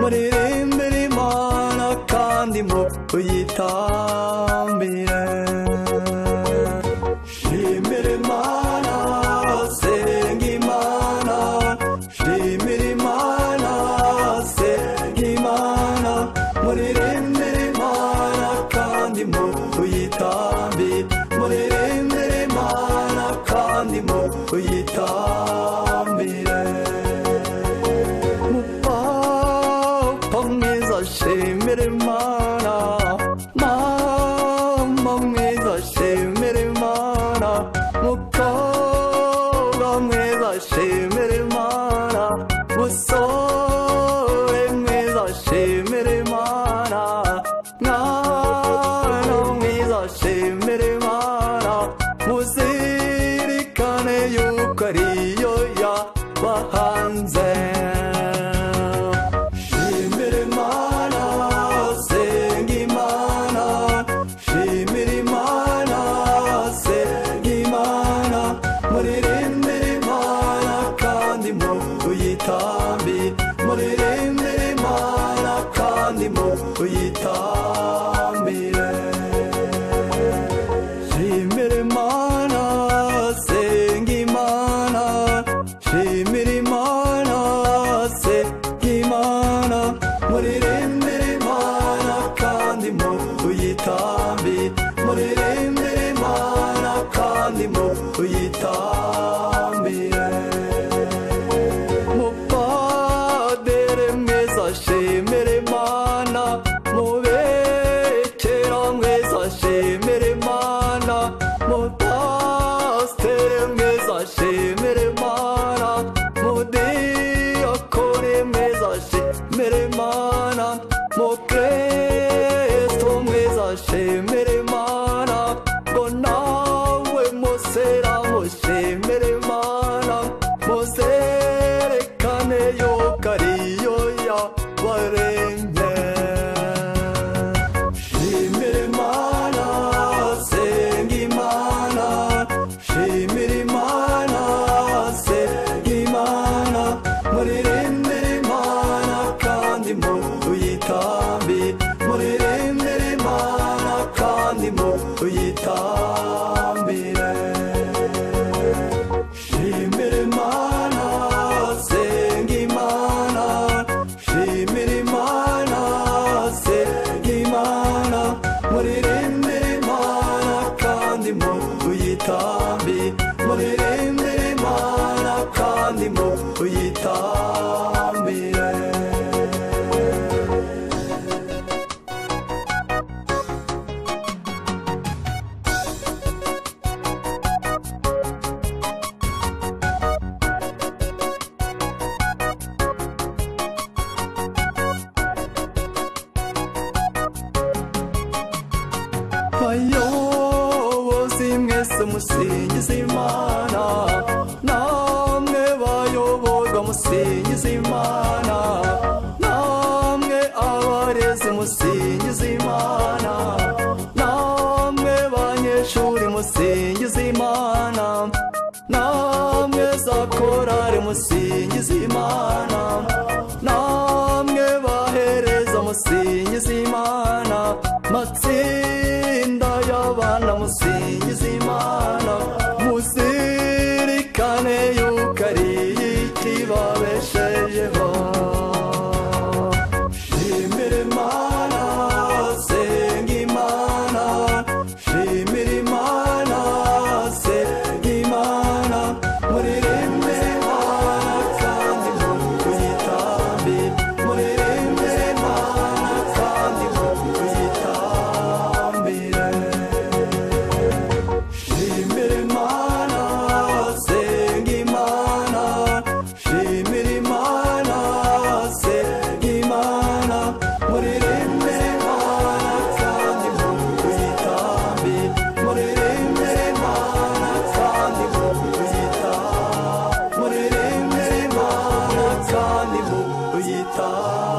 muririmbire Imana kandi muyitambire. Shimira Imana, senga Imana, shimira Imana, senga Imana, muririmbire Imana kandi muyitambire, muririmbire Imana kandi muyitambire. Mupapa mwiza shimira Imana, mama mwiza shimira Imana, mukobwa mwiza shimira Imana, musore mwiza shimira Imana, mwana mwiza shimira Imana, muzirikane yuko ariyo yabahanze. Shimira Imana, senga Imana, shimira Imana, senga Imana, muririmbire Imana kandi muyitambire, muririmbire Imana kandi muyitambire. Shimira Imana, senga Imana, shimira Imana, senga Imana, muririmbire Imana kandi muyitambire, muririmbire Imana kandi muyitambire. Mupadere mwiza shimira Imana, mubekera mwiza shimira Imana, mupasiteri mwiza shimira Imana, mudiyakoni mwiza shimira Imana, mukristo mwiza shimira Imana, ngo nawe museramu shimira Imana, muzerekane yuko ariyo yabaremye. Shimira Imana, senga Imana, shimira Imana, senga Imana, muririmbire Imana kandi muyitambire, muririmbire Imana kandi muyitambire. Shimira Imana, senga Imana, shimira Imana, senga Imana, muririmbire Imana kandi muyitambire, muririmbire Imana kandi muyitambire. Bayobozi mwese musingiza Imana, namwe bayoborwa musingiza Imana, namwe abarezi musingiza Imana, namwe banyeshuri musingiza Imana, namwe za korari musingiza Imana, namwe bahereza musingiza Imana, matsinda y'abana musingiza Imana, muzirikane yuko ariyo ikibabeshejeho. Shimira Imana, senga Imana, shimira Imana, senga Imana, muririmbire Imana kandi muyitambire, muririmbire Imana kandi muyitambire. Shimira Imana, senga Imana, shimira Imana, senga Imana, muririmbire Imana kandi muyitambire, muririmbire Imana kandi muyitambire, muririmbire Imana kandi muyitambire.